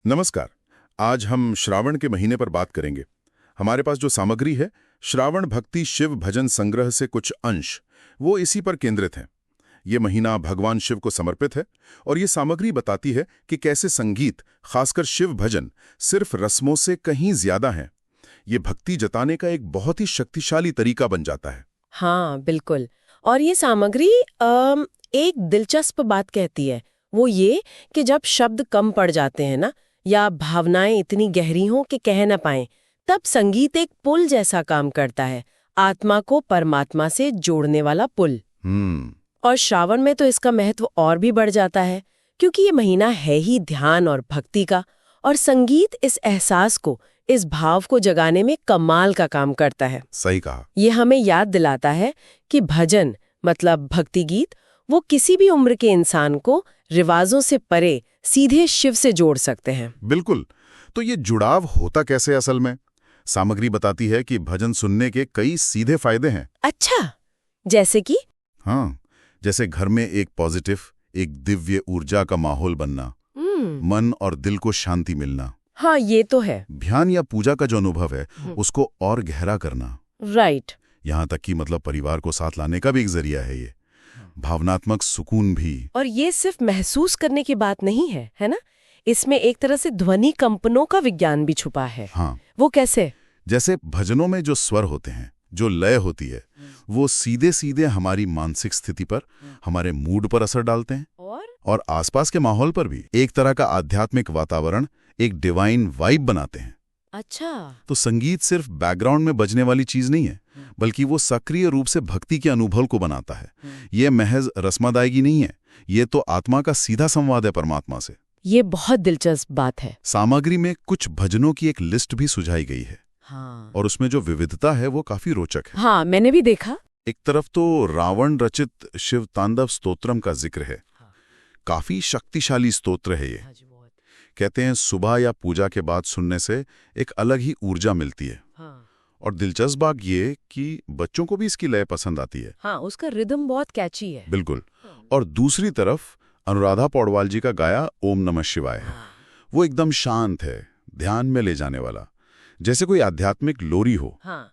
नमस्कार। आज हम श्रावण के महीने पर बात करेंगे। हमारे पास जो सामग्री है, श्रावण भक्ति शिव भजन संग्रह से कुछ अंश, वो इसी पर केंद्रित हैं। ये महीना भगवान शिव को समर्पित है और ये सामग्री बताती है कि कैसे संगीत, खासकर शिव भजन, सिर्फ रस्मों से कहीं ज्यादा है। ये भक्ति जताने का एक बहुत ही शक्तिशाली तरीका बन जाता है। हाँ, बिल्कुल। और ये सामग्री एक दिलचस्प बात कहती है, वो ये कि जब शब्द कम पड़ जाते हैं ना, या भावनाएं इतनी गहरी हों कि कह ना पाएं, तब संगीत एक पुल जैसा काम करता है, आत्मा को परमात्मा से जोड़ने वाला पुल। और श्रावण में तो इसका महत्व और भी बढ़ जाता है, क्योंकि ये महीना है ही ध्यान और भक्ति का, और संगीत इस एहसास को, इस भाव को जगाने में कमाल का काम करता है। सही कहा। ये हमें याद दिलाता है कि भजन मतलब भक्ति गीत, वो किसी भी उम्र के इंसान को रिवाजों से परे सीधे शिव से जोड़ सकते हैं। बिल्कुल। तो ये जुड़ाव होता कैसे असल में? सामग्री बताती है कि भजन सुनने के कई सीधे फायदे हैं। अच्छा, जैसे कि? हाँ, जैसे घर में एक पॉजिटिव, एक दिव्य ऊर्जा का माहौल बनना, मन और दिल को शांति मिलना। हाँ, ये तो है। ध्यान या पूजा का जो अनुभव है, उसको और गहरा करना। राइट। यहाँ तक कि मतलब परिवार को साथ लाने का भी एक जरिया है ये। भावनात्मक सुकून भी। और ये सिर्फ महसूस करने की बात नहीं है, है ना? इसमें एक तरह से ध्वनि कंपनों का विज्ञान भी छुपा है। हाँ। वो कैसे? जैसे भजनों में जो स्वर होते हैं, जो लय होती है, वो सीधे सीधे हमारी मानसिक स्थिति पर, हमारे मूड पर असर डालते हैं और आसपास के माहौल पर भी एक तरह का आध्यात्मिक वातावरण, एक डिवाइन वाइब बनाते हैं। अच्छा। तो संगीत सिर्फ बैकग्राउंड में बजने वाली चीज नहीं है, बल्कि वो सक्रिय रूप से भक्ति के अनुभव को बनाता है। ये महज रस्मादायगी नहीं है, ये तो आत्मा का सीधा संवाद है परमात्मा से। ये बहुत दिलचस्प बात है। सामग्री में कुछ भजनों की एक लिस्ट भी सुझाई गई है। हाँ। और उसमें जो विविधता है वो काफी रोचक है। हाँ, मैंने भी देखा। एक तरफ तो रावण रचित शिव तांडव स्तोत्रम का जिक्र है। काफी शक्तिशाली स्तोत्र है ये। कहते हैं सुबह या पूजा के बाद सुनने से एक अलग ही ऊर्जा मिलती है। और दिलचस्प बात ये कि बच्चों को भी इसकी लय पसंद आती है। हाँ, उसका रिदम बहुत कैची है। बिल्कुल। और दूसरी तरफ अनुराधा पौडवाल जी का गाया ओम नमः शिवाय है। वो एकदम शांत है, ध्यान में ले जाने वाला, जैसे कोई आध्यात्मिक लोरी हो। हाँ,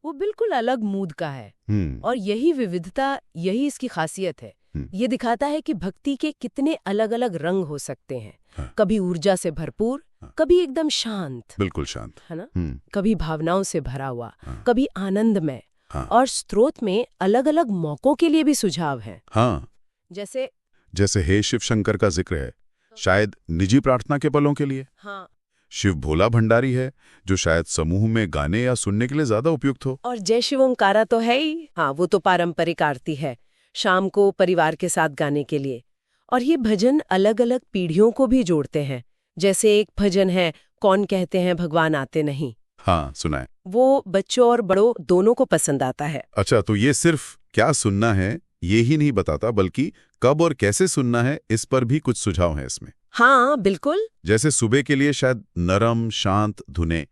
वो बिल्कुल अलग मूड का है। और यही विविधता, यही इसकी खासियत है। ये दिखाता है कि भक्ति के कितने अलग अलग रंग हो सकते हैं। हाँ। कभी ऊर्जा से भरपूर, कभी एकदम शांत, बिल्कुल शांत, है ना? कभी भावनाओं से भरा हुआ, हाँ। कभी आनंदमय। हाँ। और स्त्रोत में अलग अलग मौकों के लिए भी सुझाव हैं। हाँ, जैसे हे शिव शंकर का जिक्र है, शायद निजी प्रार्थना के पलों के लिए। हाँ। शिव भोला भंडारी है, जो शायद समूह में गाने या सुनने के लिए ज्यादा उपयुक्त हो। और जय शिव ओंकारा तो है ही। हाँ, वो तो पारंपरिक आरती है, शाम को परिवार के साथ गाने के लिए। और ये भजन अलग अलग पीढ़ियों को भी जोड़ते हैं। जैसे एक भजन है, कौन कहते हैं भगवान आते नहीं। हाँ, सुना है। वो बच्चों और बड़ों दोनों को पसंद आता है। अच्छा, तो ये सिर्फ क्या सुनना है ये ही नहीं बताता, बल्कि कब और कैसे सुनना है, इस पर भी कुछ सुझाव है इसमें। हाँ, बिल्कुल। जैसे सुबह के लिए शायद नरम शांत धुनें,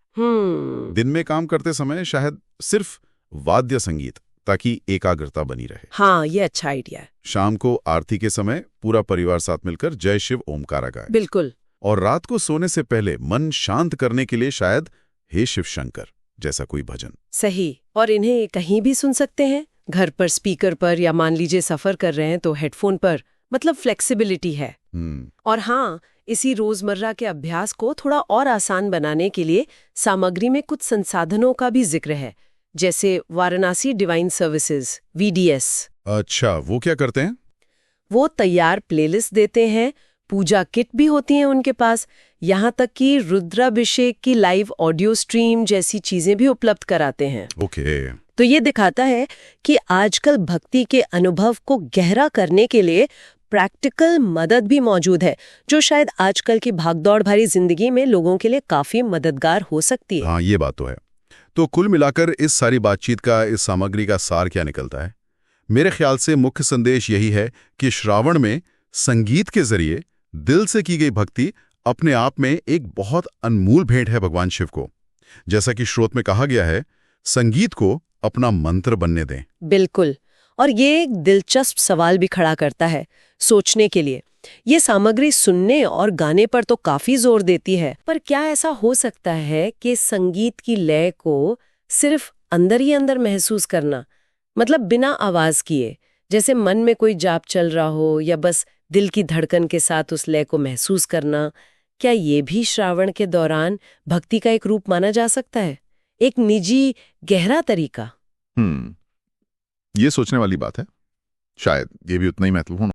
दिन में काम करते समय शायद सिर्फ वाद्य संगीत, ताकि एकाग्रता बनी रहे। हाँ, ये अच्छा आइडिया है। शाम को आरती के समय पूरा परिवार साथ मिलकर जय शिव ओमकारा गाए। बिल्कुल। और रात को सोने से पहले मन शांत करने के लिए शायद हे शिव शंकर जैसा कोई भजन। सही। और इन्हें कहीं भी सुन सकते हैं, घर पर स्पीकर पर, या मान लीजिए सफर कर रहे हैं तो हेडफोन पर। मतलब फ्लेक्सिबिलिटी है। और हाँ, इसी रोजमर्रा के अभ्यास को थोड़ा और आसान बनाने के लिए सामग्री में कुछ संसाधनों का भी जिक्र है, जैसे वाराणसी डिवाइन सर्विसेज (VDS). अच्छा, वो क्या करते हैं? वो तैयार प्लेलिस्ट देते हैं, पूजा किट भी होती हैं उनके पास, यहाँ तक कि रुद्राभिषेक की लाइव ऑडियो स्ट्रीम जैसी चीजें भी उपलब्ध कराते हैं। ओके। तो ये दिखाता है कि आजकल भक्ति के अनुभव को गहरा करने के लिए प्रैक्टिकल मदद भी मौजूद है, जो शायद आजकल की भागदौड़ भरी जिंदगी में लोगों के लिए काफी मददगार हो सकती है। हाँ, ये बात तो है। तो कुल मिलाकर इस सारी बातचीत का, इस सामग्री का सार क्या निकलता है? मेरे ख्याल से मुख्य संदेश यही है कि श्रावण में संगीत के जरिए दिल से की गई भक्ति अपने आप में एक बहुत अनमोल भेंट है भगवान शिव को। जैसा कि श्रोत में कहा गया है, संगीत को अपना मंत्र बनने दें। बिल्कुल। और ये एक दिलचस्प सवाल भी खड़ा करता है सोचने के लिए। ये सामग्री सुनने और गाने पर तो काफी जोर देती है, पर क्या ऐसा हो सकता है कि संगीत की लय को सिर्फ अंदर ही अंदर महसूस करना, मतलब बिना आवाज किए, जैसे मन में कोई जाप चल रहा हो या बस दिल की धड़कन के साथ उस लय को महसूस करना, क्या ये भी श्रावण के दौरान भक्ति का एक रूप माना जा सकता है, एक निजी गहरा तरीका? ये सोचने वाली बात है। शायद ये भी उतना ही महत्वपूर्ण